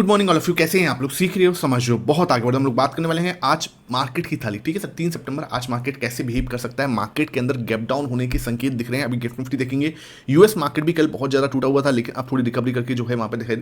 Good morning all of you. कैसे हैं आप लोग? सीख रहे हो, समझ रहे हो, बहुत आगे बढ़ो। हम लोग बात करने वाले हैं आज मार्केट की थाली। ठीक है सर, 3 सितंबर आज मार्केट कैसे बिहेव कर सकता है। मार्केट के अंदर गैप डाउन होने के संकेत दिख रहे हैं। अभी गिफ्ट निफ्टी देखेंगे। यूएस मार्केट भी कल बहुत ज़्यादा टूटा हुआ था, लेकिन अब थोड़ी रिकवरी करके जो है वहाँ पे दिखाई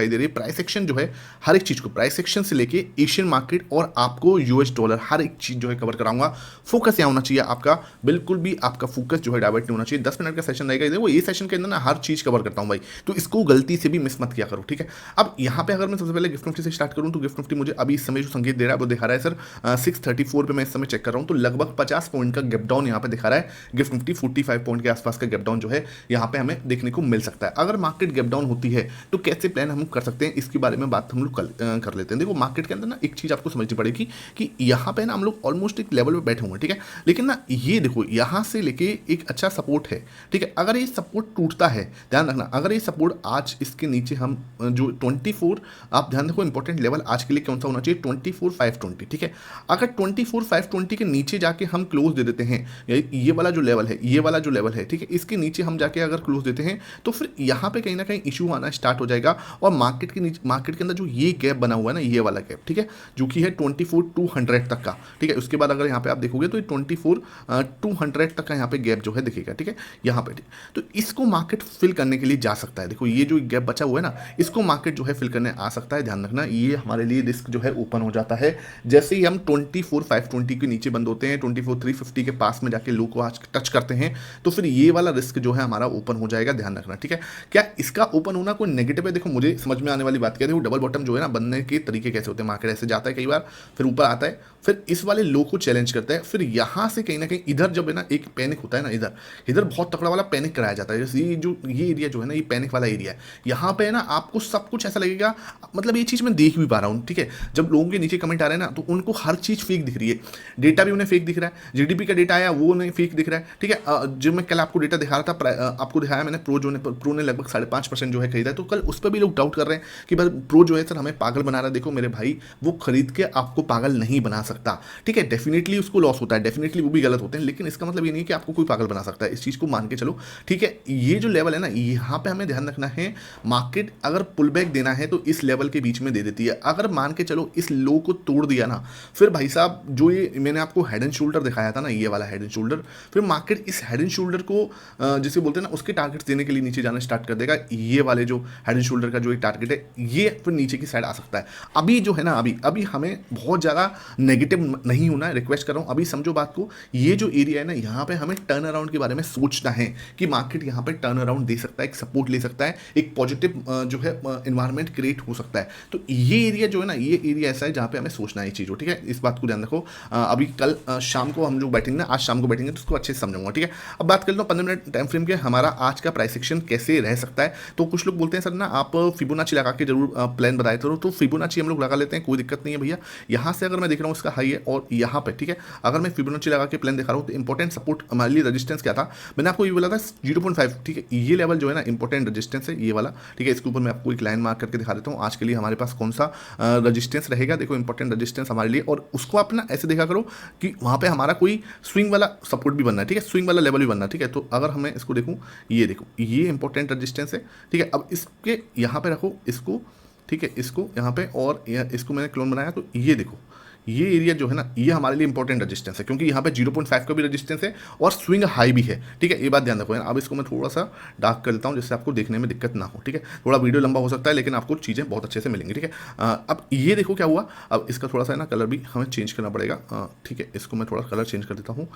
दे रही है। प्राइस एक्शन जो है हर एक चीज़ को, प्राइस एक्शन से लेके एशियन मार्केट और आपको यूएस डॉलर, हर एक चीज़ जो है कवर कराऊंगा। फोकस यहाँ होना चाहिए आपका, बिल्कुल भी आपका फोकस जो है डाइवर्ट नहीं होना चाहिए। 10 मिनट का सेशन रहेगा। देखो ये सेशन के अंदर ना हर चीज़ कवर करता हूँ भाई, तो इसको गलती से भी मिस मत किया करो। ठीक है, अब यहाँ पे अगर मैं सबसे पहले गिफ्ट निफ्टी से स्टार्ट करूँ तो गिफ्ट निफ्टी मुझे अभी इस समय जो संकेत दे रहा है वो दिखा रहा है सर 634 पे मैं इस समय चेक कर रहा हूँ, तो लगभग 50 पॉइंट का गैप डाउन यहाँ पे दिखा रहा है। गिफ्ट निफ्टी 45 पॉइंट के आसपास का गैप डाउन जो है यहाँ पे हमें देखने को मिल सकता है। अगर मार्केट गैप डाउन होती है तो कैसे प्लान हम कर सकते हैं, इसके बारे में बात हम लोग कर लेते हैं। देखो मार्केट के अंदर ना एक चीज़ आपको समझनी पड़ेगी कि यहाँ पे ना हम लोग ऑलमोस्ट एक लेवल पे बैठे हुए हैं। ठीक है, लेकिन ना ये देखो यहाँ से लेके एक अच्छा सपोर्ट है। ठीक है, अगर ये सपोर्ट टूटता है, ध्यान रखना, अगर ये सपोर्ट आज इसके नीचे हम जो 24, आप ध्यान रखो इंपॉर्टेंट लेवल आज के लिए कौन सा होना चाहिए, 24,520। ठीक है, अगर 24,520 के नीचे जाके हम क्लोज दे देते हैं, ये वाला जो लेवल है, ये वाला जो लेवल है, ठीक है, इसके नीचे हम जाके अगर क्लोज देते हैं तो फिर यहाँ पे कहीं ना कहीं इशू आना स्टार्ट हो जाएगा। और मार्केट के नीचे, मार्केट के अंदर जो ये गैप बना हुआ है ना, ये वाला गैप, ठीक है, जो कि है 24,200 तक का। ठीक है, उसके बाद अगर यहाँ पे आप देखोगे तो 24,200 तक का यहाँ पे गैप जो है दिखेगा। ठीक है, यहाँ पे तो इसको मार्केट फिल करने के लिए जा सकता है। देखो ये जो गैप बचा हुआ है ना, इसको मार्केट जो है फिल करने आ सकता है। ध्यान रखना, ये हमारे लिए रिस्क जो है ओपन हो जाता है जैसे ही हम 24,520 के नीचे बंद होते हैं, 24,350 के पास में जाके लो को आज टच करते हैं, तो फिर ये वाला रिस्क जो है हमारा ओपन हो जाएगा। ध्यान रखना, ठीक है। क्या इसका ओपन होना कोई नेगेटिव है? देखो मुझे समझ में आने वाली बात क्या है, डबल बॉटम जो है ना बनने के तरीके कैसे होते हैं। मार्केट ऐसे जाता है कई बार, फिर ऊपर आता है, फिर इस वाले लो को चैलेंज करता है, फिर यहाँ से कहीं ना कहीं इधर जब है ना एक पैनिक होता है ना, इधर इधर बहुत तकड़ा वाला पैनिक कराया जाता है। जैसे ये एरिया जो है ना, ये पैनिक वाला एरिया है। यहाँ पे है ना आपको सब कुछ ऐसा लगेगा, मतलब ये चीज़ मैं देख भी पा रहा हूँ। ठीक है, जब लोगों के नीचे कमेंट आ रहे हैं ना, तो उनको हर चीज़ फेक दिख रही है। डेटा भी उन्हें फेक दिख रहा है, जीडीपी का डेटा आया वो उन्हें फेक दिख रहा है। ठीक है, जो मैं कल आपको डेटा दिखा रहा था, आपको दिखाया मैंने, प्रो ने लगभग 5.5% जो है खरीदा है। तो कल उस पर भी लोग डाउट कर रहे हैं कि भाई प्रो जो है सर हमें पागल बना रहा है। देखो मेरे भाई, वो खरीद के आपको पागल नहीं बना सकता। ठीक है, डेफिनेटली उसको लॉस होता है, डेफिनेटली वो भी गलत होते हैं, लेकिन इसका मतलब ये नहीं कि आपको कोई पागल बना सकता है। इस चीज़ को मान के चलो। ठीक है, ये जो लेवल है ना, यहाँ पे हमें ध्यान रखना है। मार्केट अगर पुल बैक देना है तो इस लेवल के बीच में दे देती है। अगर मान के चलो इस लो को तोड़ दिया ना, फिर भाई साहब जो ये मैंने आपको हेड एंड शोल्डर दिखाया था ना, ये वाला हेड एंड शोल्डर, फिर मार्केट इस हेड एंड शोल्डर को जिसे बोलते हैं ना, उसके टारगेट्स देने के लिए नीचे जाना स्टार्ट कर देगा। ये वाले जो हेड एंड शोल्डर का जो एक टारगेट है, ये फिर नीचे की साइड आ सकता है। अभी जो है ना, अभी हमें बहुत ज़्यादा नेगेटिव नहीं होना है, रिक्वेस्ट कर रहा हूँ। अभी समझो बात को, ये जो एरिया है ना, यहाँ पे हमें टर्न अराउंड के बारे में सोचना है कि मार्केट यहाँ पे टर्न अराउंड दे सकता है, एक सपोर्ट ले सकता है, एक पॉजिटिव जो है एनवायरमेंट क्रिएट हो सकता है। तो ये एरिया जो है ना, ये एरिया ऐसा है जहाँ पे हमें सोचना है चीज़। ठीक है, इस बात को ध्यान रखो। अभी कल शाम को हम लोग बैठेंगे ना, आज शाम को बैठेंगे तो उसको अच्छे से समझूंगा। ठीक है, अब बात कर लो 15 मिनट टाइम फ्रेम के, हमारा आज का प्राइस एक्शन कैसे रह सकता है। तो कुछ लोग बोलते हैं सर ना आप फिबोनाची लगा के जरूर प्लान बताए करो, तो फिबोनाची हम लोग लगा लेते हैं, कोई दिक्कत नहीं है भैया। यहाँ से अगर मैं देख रहा हूँ इसका हाई है और यहाँ पे, ठीक है, अगर मैं फिबोनाची लगा के प्लान दिखा रहा हूँ तो इंपॉर्टेंट सपोर्ट हमारे लिए रजिस्टेंस क्या था, मैंने आपको ये बोला था 0.5। ठीक है, ये लेवल जो है ना इंपॉर्टेंट रजिस्टेंस है, ये वाला। ठीक है, इसके ऊपर मैं आपको एक लाइन मार्क करके दिखा देता हूँ आज के लिए हमारे पास कौन सा रजिस्टेंस रहेगा। देखो इंपॉर्टेंट रजिस्टेंस हमारे लिए, और उसको आप ना ऐसे देखा करो कि वहाँ पे हमारा कोई स्विंग वाला सपोर्ट भी बनना है। ठीक है, स्विंग वाला लेवल भी बनना है। ठीक है, तो अगर हमें इसको देखूँ, ये देखो ये इंपॉर्टेंट रजिस्टेंस है। ठीक है, अब इसके यहाँ पे रखो इसको, ठीक है, इसको यहाँ पे, और इसको मैंने क्लोन बनाया, तो ये देखो ये एरिया जो है ना, ये हमारे लिए इंपॉर्टेंट रजिस्टेंस है, क्योंकि यहाँ पे 0.5 का भी रजिस्टेंस है और स्विंग हाई भी है। ठीक है, ये बात ध्यान रखो। अब इसको मैं थोड़ा सा डार्क कर लेता हूँ जिससे आपको देखने में दिक्कत ना हो। ठीक है, थोड़ा वीडियो लंबा हो सकता है लेकिन आपको चीज़ें बहुत अच्छे से मिलेंगी। ठीक है, अब ये देखो क्या हुआ, अब इसका थोड़ा सा ना कलर भी हमें चेंज करना पड़ेगा। ठीक है, इसको मैं थोड़ा कलर चेंज कर देता हूँ,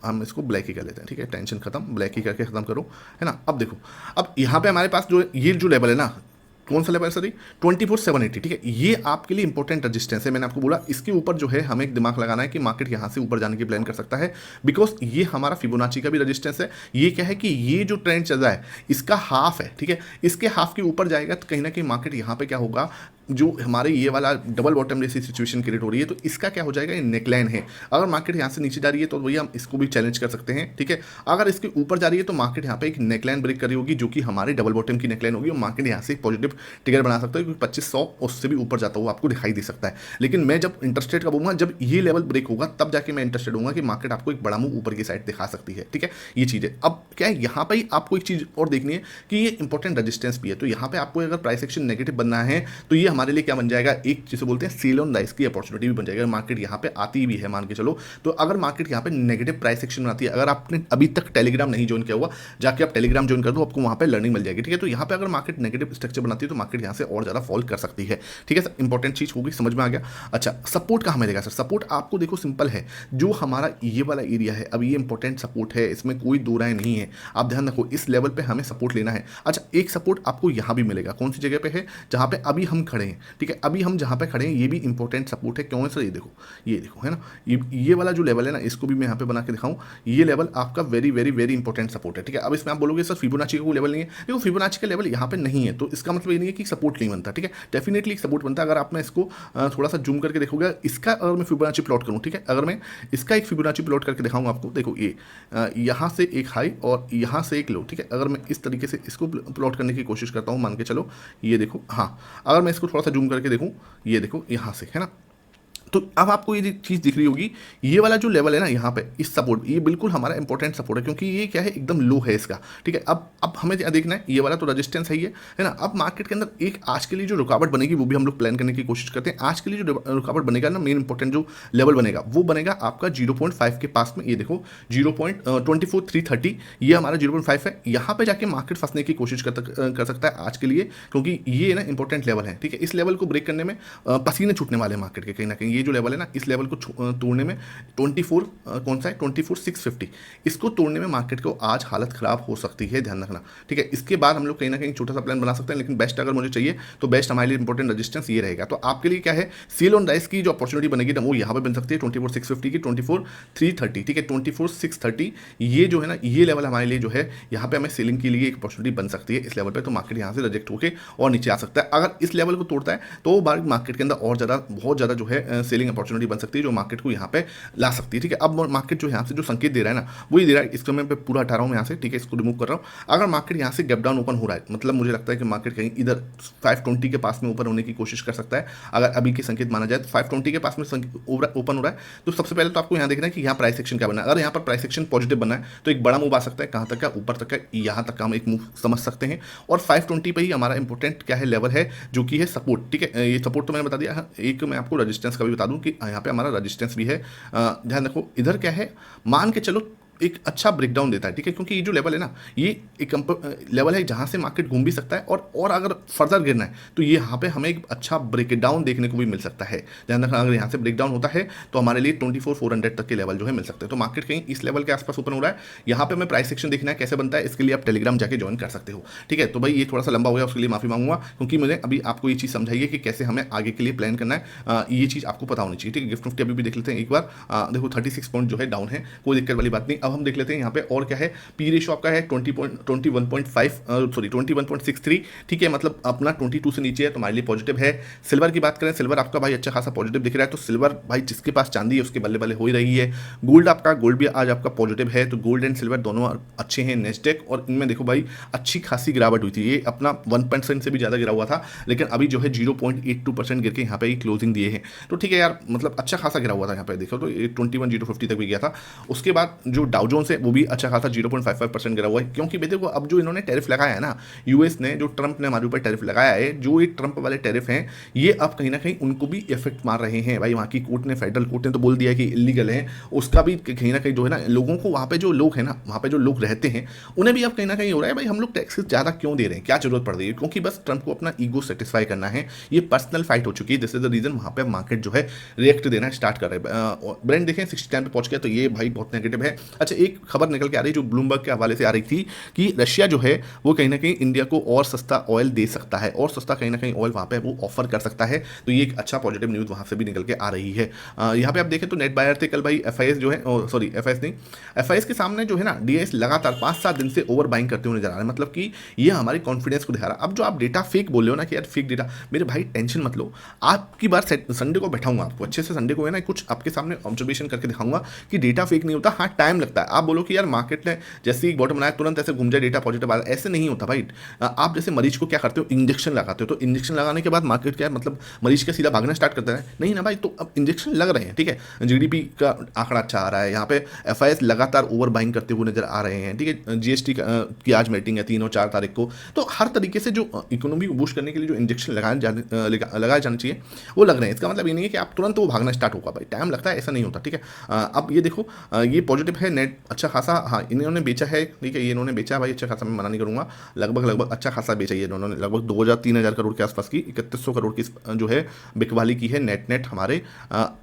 हम इसको ब्लैक ही कर लेते हैं। ठीक है, टेंशन खत्म, ब्लैक ही करके खत्म करो, है ना। अब देखो, अब यहाँ पे हमारे पास जो ये जो लेवल है ना, कौन सा लेवल है सर, 24,780। ठीक है, ये आपके लिए इंपॉर्टेंट रजिस्टेंस है। मैंने आपको बोला इसके ऊपर जो है हमें एक दिमाग लगाना है कि मार्केट यहाँ से ऊपर जाने की प्लान कर सकता है, बिकॉज ये हमारा फिबोनाची का भी रजिस्टेंस है। ये क्या है कि ये जो ट्रेंड चल रहा है इसका हाफ है। ठीक है, इसके हाफ के ऊपर जाएगा तो कहीं ना कहीं मार्केट यहाँ पे क्या होगा, जो हमारे ये वाला डबल बॉटम जैसी सिचुएशन क्रिएट हो रही है, तो इसका क्या हो जाएगा, ये नेकलाइन है। अगर मार्केट यहाँ से नीचे जा रही है तो भैया हम इसको भी चैलेंज कर सकते हैं। ठीक है, अगर इसके ऊपर जा रही है तो मार्केट यहाँ पे एक नेकलाइन ब्रेक कर रही होगी, जो कि हमारे डबल बॉटम की नेकलाइन होगी, और मार्केट यहाँ से एक पॉजिटिव ट्रिगर बना सकता है, क्योंकि 2500 उससे भी ऊपर जाता हुआ आपको दिखाई दे सकता है। लेकिन मैं जब इंटरेस्टेड का बोलूँगा, जब ये लेवल ब्रेक होगा तब जाके मैं इंटरेस्टेड होगा कि मार्केट आपको एक बड़ा मूव ऊपर की साइड दिखा सकती है। ठीक है, ये चीज़ है। अब क्या है, यहाँ पर आपको एक चीज़ और देखनी है कि ये इंपॉर्टेंट रजिस्टेंस भी है, तो यहाँ पे आपको अगर प्राइस एक्शन नेगेटिव बनना है तो ये हमारे लिए क्या बन जाएगा, एक जिसे बोलते हैं सेल ऑन राइस की अपॉर्चुनिटी भी बन जाएगा। मार्केट यहाँ पे आती भी है मान के चलो, तो अगर मार्केट यहाँ पे नेगेटिव प्राइस एक्शन बनाती है, अगर आपने अभी तक टेलीग्राम नहीं ज्वाइन किया हुआ, जाके आप टेलीग्राम ज्वाइन कर दो, आपको वहाँ पे लर्निंग मिल जाएगी, ठीक है। तो यहाँ पे अगर मार्केट नेगेटिव स्ट्रक्चर बनाती है तो मार्केट यहाँ से और ज़्यादा फॉल कर सकती है, ठीक है सर। इंपॉर्टेंट चीज़ होगी, समझ में आ गया। अच्छा, सपोर्ट कहाँ मिलेगा सर? सपोर्ट आपको देखो सिंपल है, जो हमारा ये वाला एरिया है, अब ये इंपॉर्टेंट सपोर्ट है, इसमें कोई दो राय नहीं है, आप ध्यान रखो इस लेवल पे हमें सपोर्ट लेना है। अच्छा, एक सपोर्ट आपको यहाँ भी मिलेगा, कौन सी जगह पे है, जहाँ पे अभी हम खड़े हैं, ठीक है। अभी हम जहाँ पे खड़े हैं ये भी इंपॉर्टेंट सपोर्ट है, क्यों है सर? ये देखो है ना, ये वाला जो लेवल है ना, इसको भी मैं यहाँ पे बना के दिखाऊं, ये लेवल आपका very very very important support है, ठीक है। अब इसमें आप बोलोगे सर फिबोनाची का कोई लेवल नहीं है, देखो फिबोनाची का लेवल यहाँ पे नहीं है, तो इसका मतलब ये नहीं है कि सपोर्ट नहीं बनता, ठीक है। डेफिनेटली एक सपोर्ट बनता है। अगर आप मैं इसको थोड़ा सा जूम करके देखोगे, इसका अगर मैं फिबोनाची प्लॉट करूँ, ठीक है, अगर मैं इसका एक फिबोनाची प्लॉट करके दिखाऊंगा आपको, देखो ये यहाँ से एक हाई और यहाँ से एक लो, ठीक है। अगर मैं इस तरीके से इसको प्लॉट करने की कोशिश करता हूँ, मान के चलो ये देखो, हाँ, अगर मैं इसको थोड़ा सा जूम करके देखूँ, ये देखो यहाँ से है ना, तो अब आपको ये चीज़ दिख रही होगी, ये वाला जो लेवल है ना यहाँ पे, इस सपोर्ट, ये बिल्कुल हमारा इंपॉर्टेंट सपोर्ट है, क्योंकि ये क्या है, एकदम लो है इसका, ठीक है। अब हमें क्या देखना है, ये वाला तो रेजिस्टेंस है, ये है ना। अब मार्केट के अंदर एक आज के लिए जो रुकावट बनेगी वो भी हम लोग प्लान करने की कोशिश करते हैं। आज के लिए जो रुकावट बनेगा ना, मेन इंपॉर्टेंट जो लेवल बनेगा वो बनेगा आपका 0.5 के पास में, ये देखो 0.24330, ये हमारा 0.5 है। यहाँ पे जाके मार्केट फंसने की कोशिश कर सकता है आज के लिए, क्योंकि ये ना इंपॉर्टेंट लेवल है, ठीक है। इस लेवल को ब्रेक करने में पसीने छूटने वाले मार्केट के कहीं ना कहीं। ये जो लेवल है ना, इस लेवल को तोड़ने में 24 कौन सा है, 24,650, इसको तोड़ने में मार्केट को आज हालत खराब हो सकती है, ध्यान रखना, ठीक है। इसके बाद हम लोग कहीं ना कहीं छोटा सा प्लान बना सकते हैं, लेकिन बेस्ट अगर मुझे चाहिए तो बेस्ट हमारे लिए इंपॉर्टेंट रेजिस्टेंस ये रहेगा। तो आपके लिए क्या है, सेल ऑन राइस की जो अपॉर्चुनिटी बनेगी ना, वो यहाँ पे बन सकती है 24,650 की 24,330, ठीक है। 24,630 ये जो है ना, ये लेवल हमारे लिए जो है, यहाँ पे हमें सेलिंग के लिए एक अपॉर्चुनिटी बन सकती है इस लेवल पे। तो मार्केट यहाँ से रिजेक्ट होकर और नीचे आ सकता है। अगर इस लेवल को तोड़ता है तो मार्केट के अंदर और ज़्यादा, बहुत ज़्यादा जो है सेलिंग अपॉर्चुनिटी बन सकती है, जो मार्केट को यहाँ पे ला सकती है, ठीक है। अब मार्केट जो यहाँ से जो संकेत दे रहा है ना, वो ये दे रहा है, इसको मैं पूरा हटा रहा हूँ यहाँ से, ठीक है, इसको रिमूव कर रहा हूँ। अगर मार्केट यहाँ से गैप डाउन ओपन हो रहा है, मतलब मुझे लगता है कि मार्केट कहीं इधर 520 के पास में ऊपर होने की कोशिश कर सकता है। अगर अभी के संकेत माना जाए तो 520 के पास में ओपन हो रहा है, तो सबसे पहले तो आपको यहाँ देखना है कि यहाँ प्राइस एक्शन क्या बना है। अगर यहाँ पर प्राइस एक्शन पॉजिटिव बना है तो एक बड़ा मूव आ सकता है, कहाँ तक का, ऊपर तक का, यहाँ तक का हम एक मूव समझ सकते हैं। और 520 पे ही हमारा इंपॉर्टेंट क्या है, लेवल है, जो कि है सपोर्ट, ठीक है। ये सपोर्ट तो मैंने बता दिया, एक मैं आपको रेजिस्टेंस का भी बता दूं कि यहाँ पे हमारा रेजिस्टेंस भी है। ध्यान रखो, इधर क्या है, मान के चलो एक अच्छा ब्रेकडाउन देता है, ठीक है, क्योंकि ये जो लेवल है ना, ये एक लेवल है जहाँ से मार्केट घूम भी सकता है, और अगर फर्दर गिरना है तो ये यहाँ पे हमें एक अच्छा ब्रेकडाउन देखने को भी मिल सकता है। ध्यान रखना, अगर यहाँ से ब्रेकडाउन होता है तो हमारे लिए 24,400 तक के लेवल जो है मिल सकते हैं। तो मार्केट कहीं इस लेवल के आसपास ओपन हो रहा है, यहाँ पे हमें प्राइस सेक्शन देखना है कैसे बनता है, इसके लिए आप टेलीग्राम जाके ज्वाइन कर सकते हो, ठीक है। तो भाई ये थोड़ा सा लंबा हो गया, उसके लिए माफी मांगूंगा, क्योंकि मैंने अभी आपको ये चीज़ समझाई है कि कैसे हमें आगे के लिए प्लान करना है, ये चीज़ आपको पता होनी चाहिए, ठीक है। गिफ्ट निफ्टी अभी भी देख लेते हैं एक बार, देखो 36 पॉइंट जो है डाउन है, कोई दिक्कत वाली बात नहीं। अब हम देख लेते हैं यहाँ पे और क्या है, पी रेशो आपका है 21.63, ठीक है, मतलब अपना 22 से नीचे है तो हमारे लिए पॉजिटिव है। सिल्वर की बात करें, सिल्वर आपका भाई अच्छा खासा पॉजिटिव दिख रहा है, तो सिल्वर भाई जिसके पास चांदी है उसके बल्ले बल्ले हो ही रही है। गोल्ड भी आज आपका पॉजिटिव है, तो गोल्ड एंड सिल्वर दोनों अच्छे हैं। नेस्डेक और इनमें देखो भाई अच्छी खासी गिरावट हुई थी, ये अपना 1% से भी ज़्यादा गिरा हुआ था, लेकिन अभी जो है 0.82% गिर के यहाँ पे क्लोजिंग दिए हैं। तो ठीक है यार, मतलब अच्छा खासा गिरा हुआ था यहाँ पे, देखो तो 21,050 तक भी गया था। उसके बाद जो डाउ जोन्स है वो भी अच्छा खासा 0.55% गिरा हुआ है, क्योंकि देखो अब जो इन्होंने टैरिफ लगाया है ना, यूएस ने, जो ट्रंप ने हमारे ऊपर टैरिफ लगाया है, जो ये ट्रंप वाले टैरिफ हैं, ये अब कहीं ना कहीं उनको भी इफेक्ट मार रहे हैं भाई। वहाँ की कोर्ट ने, फेडरल कोर्ट ने तो बोल दिया है कि इलीगल है, उसका भी कहीं ना कहीं जो है ना, लोगों को वहाँ पे जो लोग हैं ना, वहाँ पे जो लोग रहते हैं, उन्हें भी अब कहीं ना कहीं हो रहा है भाई हम लोग टैक्सेस ज़्यादा क्यों दे रहे हैं, क्या जरूरत पड़ रही है, क्योंकि बस ट्रंप को अपना ईगो सेटिस्फाई करना है। ये पर्सनल फाइट हो चुकी है, दिस इज द रीजन वहाँ पे मार्केट जो है रिएक्ट देना स्टार्ट कर रहे हैं। ब्रेंड देखें 60 पे पहुंच गया, तो ये भाई बहुत नेगेटिव है। अच्छा, एक खबर निकल के आ रही है जो ब्लूमबर्ग के हवाले से आ रही थी कि रशिया जो है वो कहीं ना कहीं इंडिया को और सस्ता ऑयल दे सकता है, और सस्ता कहीं ना कहीं ऑयल वहाँ पे वो ऑफर कर सकता है। तो ये एक अच्छा पॉजिटिव न्यूज़ वहाँ से भी निकल के आ रही है। यहाँ पे आप देखें तो नेट बायर थे कल भाई, एफआईएस जो है, सॉरी एफआईएस नहीं, एफआईएस के सामने जो है ना डीआईएस लगातार 5-7 दिन से ओवर बाइंग करते हुए नजर आ रहा है, मतलब कि ये हमारी कॉन्फिडेंस को दिखा रहा है। अब जो आप डेटा फेक बोल रहे हो ना कि यार फेक डेटा, मेरे भाई टेंशन मत लो, आपकी बार संडे को बैठाऊंगा आपको अच्छे से, संडे को है ना कुछ आपके सामने ऑब्जर्वेशन करके दिखाऊंगा कि डेटा फेक नहीं होता। हाँ, टाइम लगता सकता है। आप बोलो कि यार मार्केट ने जैसे ही बॉटम बनाया तुरंत ऐसे घूम जाए डेटा पॉजिटिव आ, ऐसे नहीं होता भाई। आप जैसे मरीज को क्या करते हो, इंजेक्शन लगाते हो, तो इंजेक्शन लगाने के बाद मार्केट क्या है, मतलब मरीज का सीधा भागना स्टार्ट करता है, नहीं ना भाई। तो अब इंजेक्शन लग रहे हैं, ठीक है, जीडीपी का आंकड़ा अच्छा आ रहा है, यहाँ पे एफआईएस लगातार ओवर बाइंग करते हुए नजर आ रहे हैं, ठीक है, जीएसटी की आज मीटिंग है 3 और 4 तारीख को। तो हर तरीके से जो इकोनॉमी को बूस्ट करने के लिए जो इंजेक्शन लगाए जाने चाहिए वो लग रहे हैं। इसका मतलब ये नहीं है कि आप तुरंत वो भागना स्टार्ट होगा भाई, टाइम लगता है, ऐसा नहीं होता, ठीक है। अब ये देखो, ये पॉजिटिव है, नेट अच्छा खासा, हाँ इन्होंने बेचा है, ठीक है, ये इन्होंने बेचा भाई अच्छा खासा, मैं मना नहीं करूँगा, लगभग अच्छा खासा बेचा ये इन्होंने, लगभग 2,000-3,000 करोड़ के आसपास की, 3100 करोड़ की जो है बिकवाली की है नेट हमारे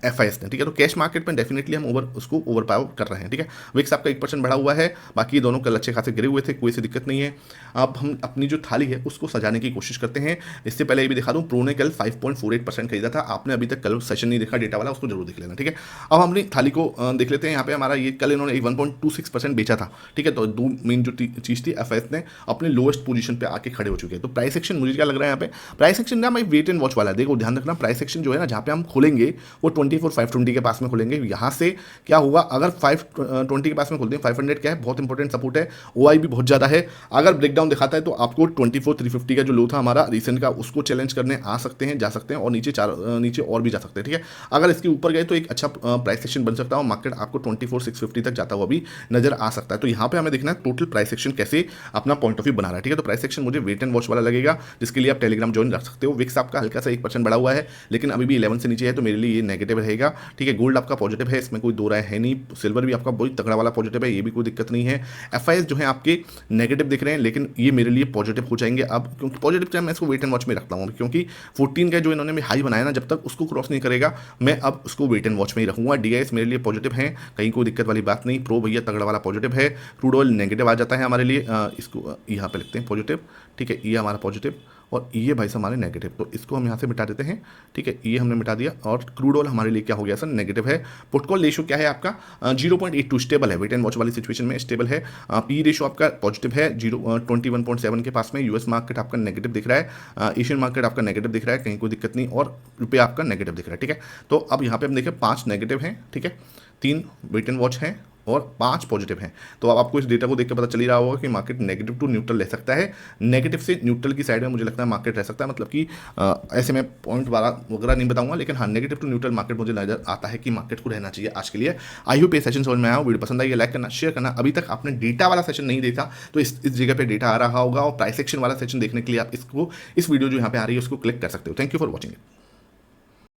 एफआईएस ने, ठीक है। तो कैश मार्केट में डेफिनेटली हम उसको ओवर पावर कर रहे हैं, ठीक है। विक्स आपका 1% बढ़ा हुआ है, बाकी दोनों कल अच्छे खासे गिरे हुए थे, कोई सी दिक्कत नहीं है। अब हम अपनी जो थाली है उसको सजाने की कोशिश करते हैं। इससे पहले ये भी दिखा दूं, प्रो ने कल 5.48% खरीदा था। आपने अभी तक कल सेशन नहीं देखा डेटा वाला, उसको जरूर देख लेना, ठीक है। अब हम अपनी थाली को देख लेते हैं। यहाँ पे हमारा ये कल इन्होंने 1.26% बेचा था, ठीक है। तो दो मेन जो चीज़ थी, एफएस ने अपने लोएस्ट पोजीशन पे आके खड़े हो चुके हैं। तो प्राइस एक्शन मुझे क्या लग रहा है, यहाँ पे प्राइस एक्शन ना भाई वेट एंड वॉच वाला है। देखो ध्यान रखना, प्राइस एक्शन जो है ना, जहाँ पे हम खोलेंगे वो 24,520 के पास में खोलेंगे। यहाँ से क्या होगा, अगर 520 के पास में खोलते हैं, 500 क्या है, बहुत इंपॉर्टेंट सपोर्ट है, ओआई भी बहुत ज़्यादा है। अगर ब्रेकडाउन दिखाता है तो आपको 24,350 का जो लो था हमारा रिसेंट का, उसको चैलेंज करने आ सकते हैं, जा सकते हैं, और नीचे और भी जा सकते हैं, ठीक है। अगर इसके ऊपर गए तो एक अच्छा प्राइस सेक्शन बन सकता है, मार्केट आपको 24,650 तक जाता हुआ भी नजर आ सकता है। तो यहाँ पे हमें देखना है टोटल प्राइस सेक्शन कैसे अपना पॉइंट ऑफ व्यू बना रहा है, ठीक है। तो प्राइस सेक्शन मुझे वेट एंड वॉच वाला लगेगा, जिसके लिए आप टेलीग्राम ज्वाइन रख सकते हो। विक्स आपका हल्का सा 1% बढ़ा हुआ है, लेकिन अभी भी 11 से नीचे है, तो मेरे लिए ये नेगेटिव रहेगा, ठीक है। गोल्ड आपका पॉजिटिव है, इसमें कोई दो राय है नहीं। सिल्वर भी आपका बहुत तगड़ा वाला पॉजिटिव है, ये भी कोई दिक्कत नहीं है। एफआईएस जो है आपके नेगेटिव दिख रहे हैं, लेकिन ये मेरे लिए पॉजिटिव हो जाएंगे अब, क्योंकि पॉजिटिव चाहे मैं इसको वेट एंड वॉच में रखता हूँ, क्योंकि 14 का जो इन्होंने हाई बनाया ना, जब तक उसको क्रॉस नहीं करेगा मैं अब उसको वेट एंड वॉच में ही रखूंगा। डीआईएस मेरे लिए पॉजिटिव है, कहीं कोई दिक्कत वाली बात नहीं। प्रो भैया तगड़ा वाला पॉजिटिव है। क्रूड ऑयल नेगेटिव आ जाता है हमारे लिए, इसको यहाँ पे लिखते हैं पॉजिटिव, ठीक है, ये हमारा पॉजिटिव, और ये भाई हमारे नेगेटिव, तो इसको हम यहाँ से मिटा देते हैं, ठीक है, ये हमने मिटा दिया। और क्रूड ऑयल हमारे लिए क्या हो गया सर, नेगेटिव है। पुट कॉल रेशियो क्या है आपका, 0.82 स्टेबल है, वेट एंड वॉच वाली सिचुएशन में स्टेबल है। पी रेशियो आपका पॉजिटिव है, 21.7 के पास में। यूएस मार्केट आपका नेगेटिव दिख रहा है, एशियन मार्केट आपका नेगेटिव दिख रहा है, कहीं कोई दिक्कत नहीं, और रुपया आपका नेगेटिव दिख रहा है, ठीक है। तो अब यहाँ पे हम देखें 5 नेगेटिव हैं, ठीक है, 3 वेट एंड वॉच हैं और 5 पॉजिटिव हैं। तो अब आपको इस डेटा को देख के पता चल ही रहा होगा कि मार्केट नेगेटिव टू न्यूट्रल ले सकता है। नेगेटिव से न्यूट्रल की साइड में मुझे लगता है मार्केट रह सकता है, मतलब कि ऐसे में पॉइंट वगैरह नहीं बताऊंगा, लेकिन हाँ नेगेटिव टू न्यूट्रल मार्केट मुझे नजर आता है कि मार्केट को रहना चाहिए आज के लिए। आई होप ये सेशन समझ में आया हो, वीडियो पसंद आई लाइक करना, शेयर करना। अभी तक आपने डेटा वाला सेशन नहीं देखा तो इस जगह पर डेटा आ रहा होगा, और प्राइस सेक्शन वाला सेशन देखने के लिए आप इस वीडियो जो यहाँ पे आ रही है उसको क्लिक कर सकते हो। Thank you for watching it.